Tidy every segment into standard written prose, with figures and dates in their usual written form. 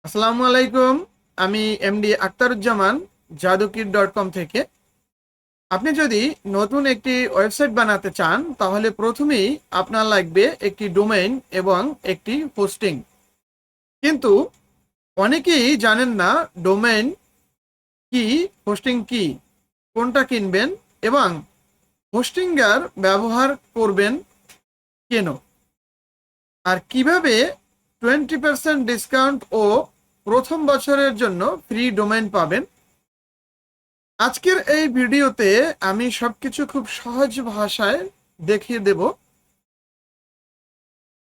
আসসালামু আলাইকুম। আমি এমডি আক্তারুজ্জামান জাদুকির.com থেকে। আপনি যদি নতুন একটি ওয়েবসাইট বানাতে চান তাহলে প্রথমেই আপনার লাগবে একটি ডোমেইন এবং একটি হোস্টিং। কিন্তু অনেকেই জানেন না ডোমেইন কি, হোস্টিং কি, কোনটা কিনবেন এবং হোস্টিংয়ের ব্যবহার করবেন কেন, আর কিভাবে 20% ডিসকাউন্ট ও প্রথম বছরের জন্য ফ্রি ডোমেইন পাবেন। আজকের এই ভিডিওতে আমি সবকিছু খুব সহজ ভাষায় দেখিয়ে দেব।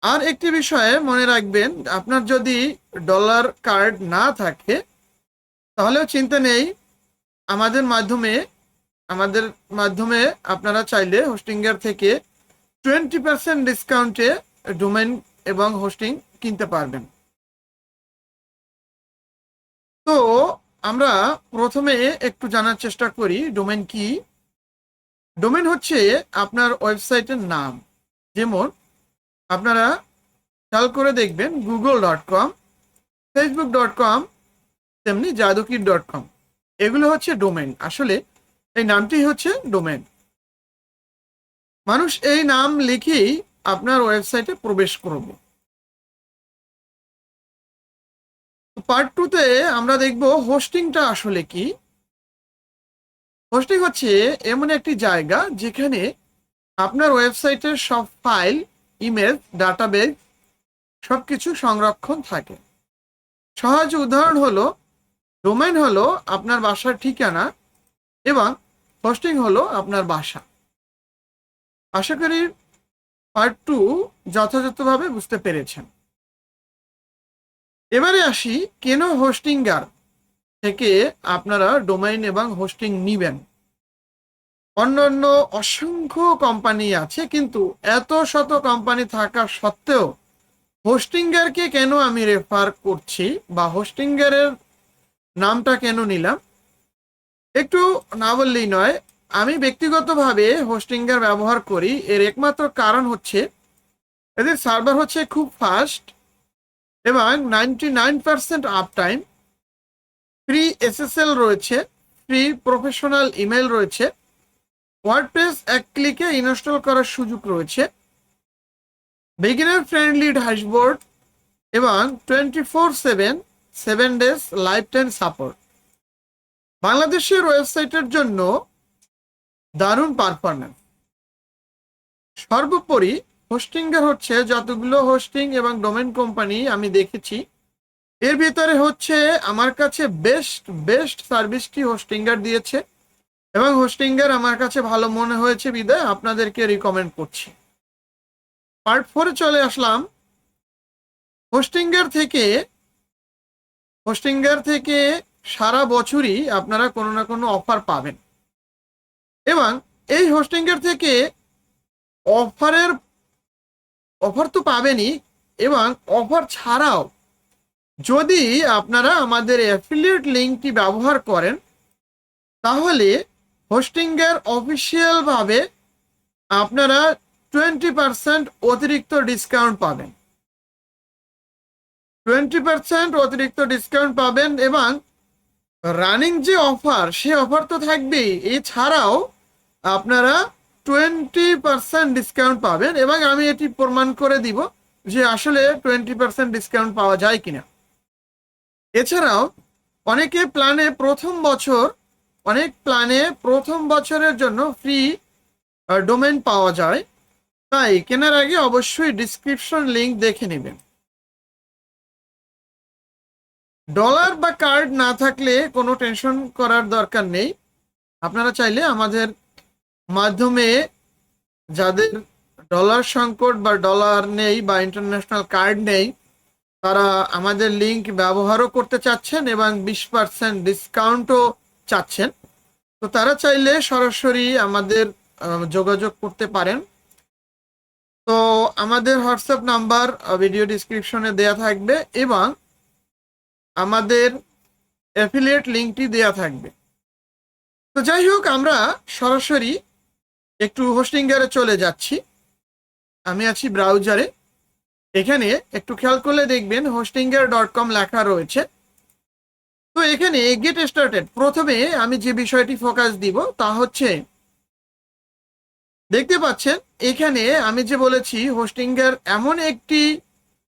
আর একটি বিষয়ে মনে রাখবেন, আপনার যদি ডলার কার্ড না থাকে তাহলেও চিন্তা নেই। আমাদের মাধ্যমে আমাদের মাধ্যমে আপনারা চাইলে হোস্টিংয়ের থেকে 20% ডিসকাউন্টে ডোমেইন এবং হোস্টিং কিনতে পারবেন। তো আমরা প্রথমে একটু জানার চেষ্টা করি ডোমেইন কি। ডোমেইন হচ্ছে আপনার ওয়েবসাইটের নাম। যেমন আপনারা খেয়াল করে দেখবেন google.com, facebook.com, তেমনি জাদুকির.com, এগুলো হচ্ছে ডোমেইন। আসলে এই নামটি হচ্ছে ডোমেইন। মানুষ এই নাম লিখেই আপনার ওয়েবসাইটে প্রবেশ করবে। পার্ট 2 তে আমরা দেখব হোস্টিংটা আসলে কি। হোস্টিং হচ্ছে এমন একটি জায়গা যেখানে আপনার ওয়েবসাইটের সব ফাইল, ইমেজ, ডাটাবেস সবকিছু সংরক্ষণ থাকে। সহজ উদাহরণ হলো, ডোমেইন হলো আপনার বাসার ঠিকানা এবং হোস্টিং হলো আপনার বাসা। আশা করি পার্ট 2 যথাযথভাবে বুঝতে পেরেছেন। এবারে আসি কেন হোস্টিংগার থেকে আপনারা ডোমেইন এবং হোস্টিং নিবেন। অন্যান্য অসংখ্য কোম্পানি আছে, কিন্তু এত শত কোম্পানি থাকা সত্ত্বেও হোস্টিংগারকে কেন আমি রেফার করছি বা হোস্টিংগারের নামটা কেন নিলাম, একটু না বললেই নয়। আমি ব্যক্তিগতভাবে হোস্টিংগার ব্যবহার করি। এর একমাত্র কারণ হচ্ছে এদের সার্ভার হচ্ছে খুব ফাস্ট এবং 99% আপ টাইম, ফ্রি এসএসএল রয়েছে, ফ্রি প্রফেশনাল ইমেল রয়েছে, ওয়ার্ডপ্রেস এক ক্লিকে ইনস্টল করার সুযোগ রয়েছে, বিগিনার ফ্রেন্ডলি ড্যাশবোর্ড এবং 24/7 7 ডেজ লাইফ টাইম সাপোর্ট। বাংলাদেশের ওয়েবসাইটের জন্য দারুণ পারফরম্যান্স। সর্বোপরি হোস্টিংয়ের হচ্ছে যতগুলো হোস্টিং এবং ডোমেইন কোম্পানি আমি দেখেছি, এর ভিতরে হচ্ছে আমার কাছে বেস্ট বেস্ট সার্ভিসটি হোস্টিংয়ের দিয়েছে এবং হোস্টিংয়ের আমার কাছে ভালো মনে হয়েছে বিদায় আপনাদেরকে রিকমেন্ড করছি। পার্ট 4 চলে আসলাম। হোস্টিংয়ের থেকে সারা বছরই আপনারা কোনো না কোনো অফার পাবেন এবং এই হোস্টিংয়ের থেকে অফার তো পাবেনই, এবং অফার ছাড়াও যদি আপনারা আমাদের অ্যাফিলিয়েট লিঙ্কটি ব্যবহার করেন তাহলে হোস্টিংয়ের অফিসিয়ালভাবে আপনারা 20% অতিরিক্ত ডিসকাউন্ট পাবেন। 20% অতিরিক্ত ডিসকাউন্ট পাবেন এবং রানিং যে অফার, সে অফার তো থাকবেই, এছাড়াও আপনারা 20% ডিসকাউন্ট পাবেন এবং আমি এটি প্রমাণ করে দিব যে আসলে 20% ডিসকাউন্ট পাওয়া যায় কিনা। এছাড়াও অনেক প্ল্যানে প্রথম বছরের জন্য ফ্রি ডোমেইন পাওয়া যায়, তাই কেনার আগে অবশ্যই ডিসক্রিপশন লিংক দেখে নেবেন। ডলার বা কার্ড না থাকলে কোনো টেনশন করার দরকার নেই। আপনারা চাইলে আমাদের মাধ্যমে যাদের ডলার সংকট বা ডলার নেই বা ইন্টারন্যাশনাল কার্ড নেই, তারা আমাদের লিংক ব্যবহারও করতে চাচ্ছেন এবং 20% ডিসকাউন্টও চাচ্ছেন, তো তারা চাইলে সরাসরি আমাদের যোগাযোগ করতে পারেন। তো আমাদের হোয়াটসঅ্যাপ নাম্বার ভিডিও ডিসক্রিপশনে দেয়া থাকবে এবং আমাদের অ্যাফিলিয়েট লিঙ্কটি দেয়া থাকবে। তো যাই হোক, আমরা সরাসরি একটু হোস্টিংয়ারে চলে যাচ্ছি। আমি আছি ব্রাউজারে এখানে একটু খেয়াল করলে দেখবেন hostinger.com লেখা রয়েছে। তো এখানে গেট স্টার্টেড, প্রথমে আমি যে বিষয়টি ফোকাস দিব তা হচ্ছে, দেখতে পাচ্ছেন এখানে আমি যে বলেছি হোস্টিঙ্গার এমন একটি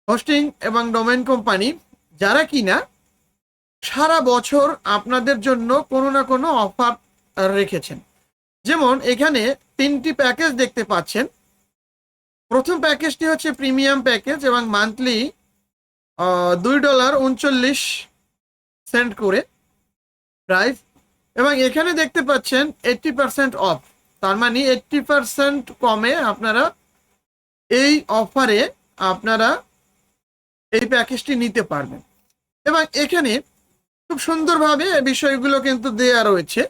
হোস্টিং এবং ডোমেন কোম্পানি যারা কিনা সারা বছর আপনাদের জন্য কোনো না কোনো অফার রেখেছেন। যেমন এখানে 3টি প্যাকেজ দেখতে পাচ্ছেন। প্রথম প্যাকেজটি হচ্ছে প্রিমিয়াম প্যাকেজ এবং মান্থলি $2.39 করে প্রাইস, এবং এখানে দেখতে পাচ্ছেন 80% অফ, তার মানে 80% কমে আপনারা এই অফারে আপনারা এই প্যাকেজটি নিতে পারবেন। এবং এখানে খুব সুন্দরভাবে বিষয়গুলো কিন্তু দেয়া রয়েছে,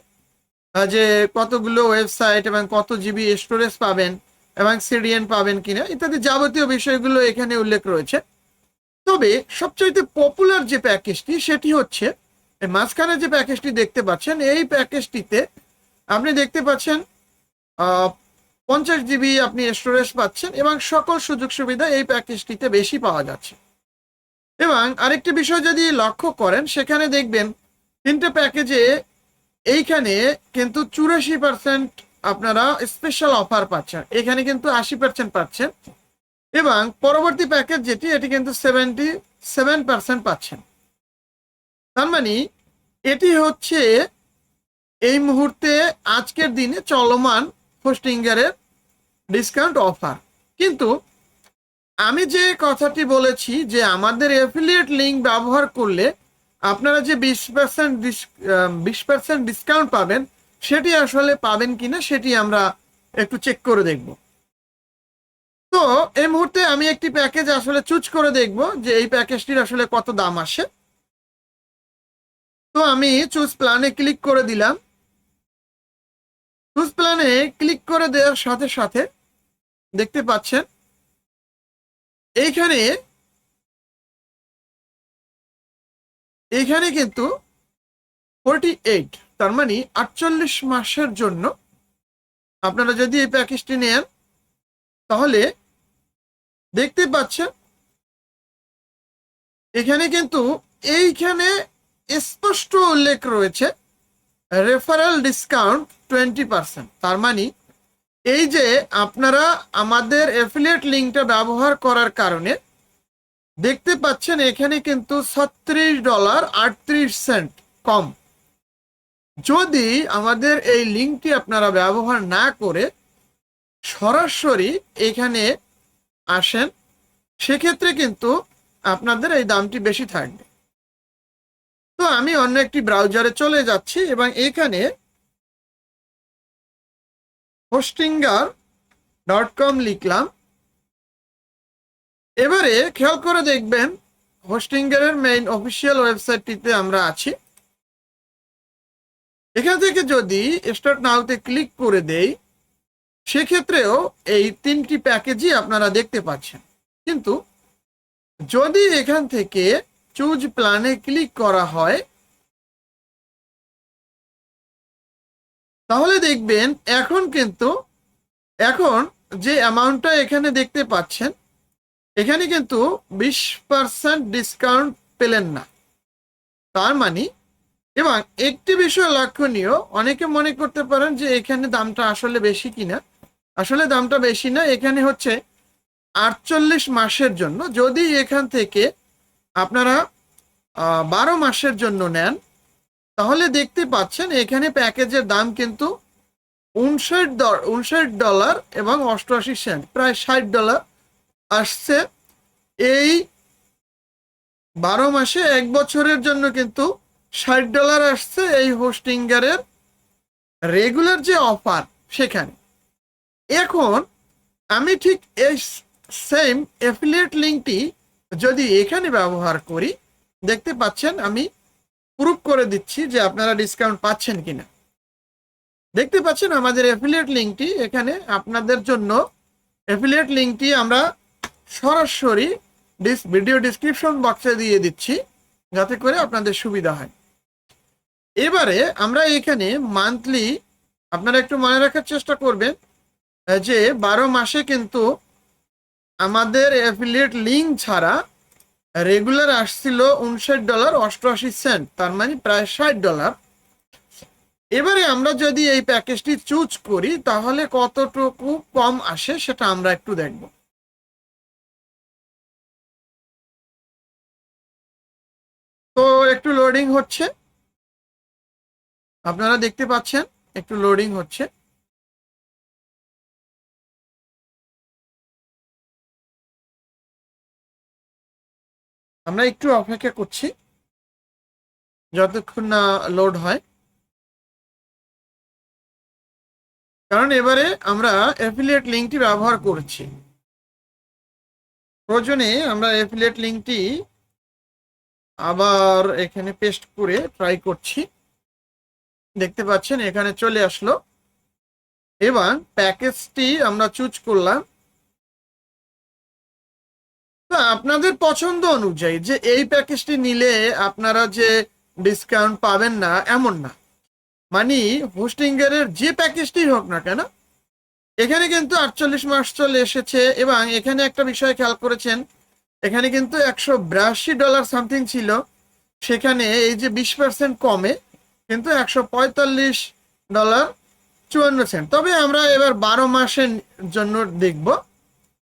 যে কতগুলো ওয়েবসাইট এবং কত জিবি স্টোরেজ পাবেন এবং সিডিএন পাবেন কিনা ইত্যাদি যাবতীয় বিষয়গুলো এখানে উল্লেখ রয়েছে। তবে সবচাইতে পপুলার যে প্যাকেজটি সেটি হচ্ছে মাঝখানে যে প্যাকেজটি দেখতে পাচ্ছেন, এই প্যাকেজটিতে আপনি দেখতে পাচ্ছেন 50 জিবি আপনি স্টোরেজ পাচ্ছেন এবং সকল সুযোগ সুবিধা এই প্যাকেজটিতে বেশি পাওয়া যাচ্ছে। এবং আরেকটি বিষয় যদি লক্ষ্য করেন, সেখানে দেখবেন 3টে প্যাকেজে এইখানে কিন্তু 84% আপনারা স্পেশাল অফার পাচ্ছেন, এখানে কিন্তু 80% পাচ্ছেন, এবং পরবর্তী প্যাকেজ যেটি এটি কিন্তু 77% পাচ্ছেন। তার মানে এটি হচ্ছে এই মুহূর্তে আজকের দিনে চলমান হোস্টিঙ্গারের ডিসকাউন্ট অফার। কিন্তু আমি যে কথাটি বলেছি যে আমাদের অ্যাফিলিয়েট লিঙ্ক ব্যবহার করলে আপনারা যে 20% ডিসকাউন্ট পাবেন, সেটি আসলে পাবেন কিনা সেটি আমরা একটু চেক করে দেখব। তো এই মুহূর্তে আমি একটি প্যাকেজ আসলে চুজ করে দেখব যে এই প্যাকেজটির আসলে কত দাম আসে। তো আমি চুজ প্ল্যানে ক্লিক করে দিলাম। চুজ প্ল্যানে ক্লিক করে দেওয়ার সাথে সাথে দেখতে পাচ্ছেন এইখানে কিন্তু 48, তার মানে 48 মাসের জন্য আপনারা যদি এই প্যাকেজটি নেন তাহলে দেখতে পাচ্ছেন এখানে কিন্তু এইখানে স্পষ্ট উল্লেখ রয়েছে রেফারেল ডিসকাউন্ট 20%। তার মানে এই যে আপনারা আমাদের অ্যাফিলিয়েট লিঙ্কটা ব্যবহার করার কারণে দেখতে পাচ্ছেন এখানে কিন্তু $36.38 কম। যদি আমাদের এই লিঙ্কটি আপনারা ব্যবহার না করে সরাসরি এখানে আসেন, সেক্ষেত্রে কিন্তু আপনাদের এই দামটি বেশি থাকবে। তো আমি অন্য একটি ব্রাউজারে চলে যাচ্ছি এবং এখানে hostinger.com লিখলাম। এবারে খেয়াল করে দেখবেন হোস্টিঙ্গারের মেইন অফিসিয়াল ওয়েবসাইটটিতে আমরা আছি। এখান থেকে যদি স্টার্ট নাওতে ক্লিক করে দেই, সেক্ষেত্রেও এই 3টি প্যাকেজই আপনারা দেখতে পাচ্ছেন। কিন্তু যদি এখান থেকে চুজ প্ল্যানে ক্লিক করা হয়, তাহলে দেখবেন এখন যে অ্যামাউন্টটা এখানে দেখতে পাচ্ছেন, এখানে কিন্তু 20% ডিসকাউন্ট পেলেন না। তার মানে, এবং একটি বিষয় লক্ষণীয়, অনেকে মনে করতে পারেন যে এখানে দামটা আসলে বেশি কিনা। আসলে দামটা বেশি না, এখানে হচ্ছে 48 মাসের জন্য। যদি এখান থেকে আপনারা 12 মাসের জন্য নেন, তাহলে দেখতে পাচ্ছেন এখানে প্যাকেজের দাম কিন্তু $59 এবং 88 সেন্ট, প্রায় $60 আসছে। এই 12 মাসে 1 বছরের জন্য কিন্তু $60 আসছে এই হোস্টিঙ্গারের রেগুলার যে অফার সেখানে। এখন আমি ঠিক এই সেম অ্যাফিলিয়েট লিঙ্কটি যদি এখানে ব্যবহার করি, দেখতে পাচ্ছেন আমি প্রুফ করে দিচ্ছি যে আপনারা ডিসকাউন্ট পাচ্ছেন কিনা। দেখতে পাচ্ছেন আমাদের অ্যাফিলিয়েট লিঙ্কটি এখানে আপনাদের জন্য। অ্যাফিলিয়েট লিঙ্কটি আমরা সরাসরি ভিডিও ডিসক্রিপশন বক্সে দিয়ে দিচ্ছি, যাতে করে আপনাদের সুবিধা হয়। এবারে আমরা এখানে মান্থলি, আপনারা একটু মনে রাখার চেষ্টা করবেন যে 12 মাসে কিন্তু আমাদের অ্যাফিলিয়েট লিঙ্ক ছাড়া রেগুলার আসছিল $59.88, তার মানে প্রায় $60। এবারে আমরা যদি এই প্যাকেজটি চুজ করি তাহলে কতটুকু কম আসে সেটা আমরা একটু দেখব। তো একটু লোডিং হচ্ছে, আপনারা দেখতে পাচ্ছেন একটু লোডিং হচ্ছে। আমরা একটু অপেক্ষা করছি যতক্ষণ না লোড হয়, কারণ এবারে আমরা অ্যাফিলিয়েট লিঙ্কটি ব্যবহার করছি। প্রয়োজনে আমরা অ্যাফিলিয়েট লিঙ্কটি আবার এখানে পেস্ট করে ট্রাই করছি। দেখতে পাচ্ছেন এখানে চলে আসলো। এবং প্যাকেজটি আমরা চুজ করলাম। তো আপনাদের পছন্দ অনুযায়ী যে এই প্যাকেজটি নিলে আপনারা যে ডিসকাউন্ট পাবেন না এমন না, মানে হোস্টিংয়ের যে প্যাকেজটি হোক না কেন, এখানে কিন্তু 48 মাস চলে এসেছে। এবং এখানে একটা বিষয় খেয়াল করেছেন, এখানে কিন্তু $182 সামথিং ছিল, সেখানে এই যে 20% কমে কিন্তু $145.54। তবে আমরা এবার 12 মাসের জন্য দেখব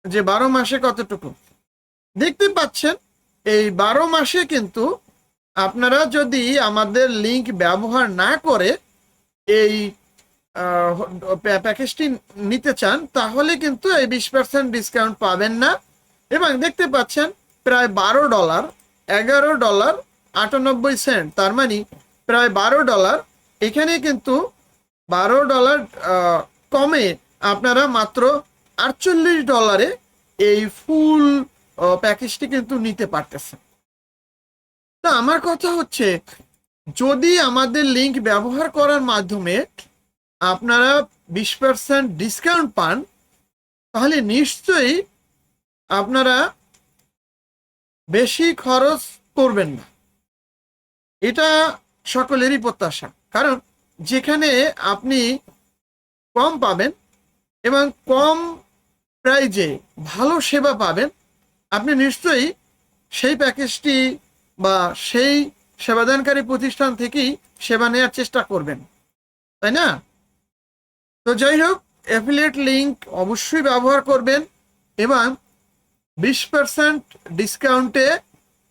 যে 12 মাসে কতটুকু। দেখতে পাচ্ছেন এই 12 মাসে কিন্তু আপনারা যদি আমাদের লিঙ্ক ব্যবহার না করে এই প্যাকেজটি নিতে চান তাহলে কিন্তু এই 20% ডিসকাউন্ট পাবেন না। এবং দেখতে পাচ্ছেন প্রায় $12, $11.98, তার মানে প্রায় $12। এখানে কিন্তু $12 কমে আপনারা মাত্র $48 এই ফুল প্যাকেজটি কিন্তু নিতে পারতেছেন। তা আমার কথা হচ্ছে, যদি আমাদের লিঙ্ক ব্যবহার করার মাধ্যমে আপনারা 20% ডিসকাউন্ট পান তাহলে নিশ্চয়ই আপনারা বেশি খরচ করবেন না, এটা সকলেরই প্রত্যাশা। কারণ যেখানে আপনি কম পাবেন এবং কম প্রাইজে ভালো সেবা পাবেন, আপনি নিশ্চয়ই সেই প্যাকেজটি বা সেই সেবাদানকারী প্রতিষ্ঠান থেকেই সেবা নেওয়ার চেষ্টা করবেন, তাই না? তো যাই হোক, অ্যাফিলিয়েট লিঙ্ক অবশ্যই ব্যবহার করবেন এবং 20% ডিসকাউন্টে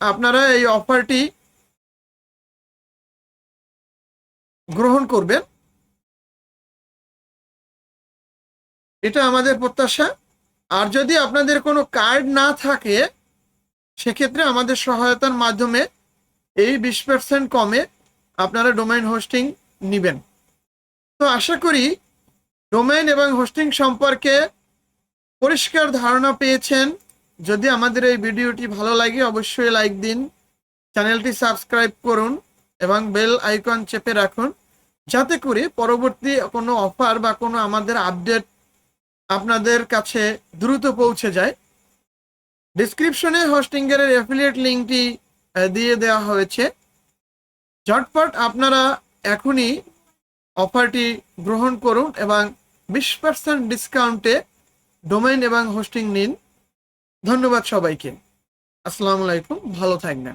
আপনারা এই অফারটি গ্রহণ করবেন, এটা আমাদের প্রত্যাশা। আর যদি আপনাদের কোনো কার্ড না থাকে সেক্ষেত্রে আমাদের সহায়তার মাধ্যমে এই 20% কমে আপনারা ডোমেইন হোস্টিং নেবেন। তো আশা করি ডোমেইন এবং হোস্টিং সম্পর্কে পরিষ্কার ধারণা পেয়েছেন। যদি আমাদের এই ভিডিওটি ভালো লাগে অবশ্যই লাইক দিন, চ্যানেলটি সাবস্ক্রাইব করুন এবং বেল আইকন চেপে রাখুন, যাতে করে পরবর্তী কোনো অফার বা কোনো আমাদের আপডেট আপনাদের কাছে দ্রুত পৌঁছে যায়। ডিসক্রিপশনে হোস্টিংয়ের অ্যাফিলিয়েট লিঙ্কটি দিয়ে দেওয়া হয়েছে। ঝটপট আপনারা এখনই অফারটি গ্রহণ করুন এবং 20% ডিসকাউন্টে ডোমেইন এবং হোস্টিং নিন। ধন্যবাদ সবাইকে। আসসালামু আলাইকুম, ভালো থাকবেন।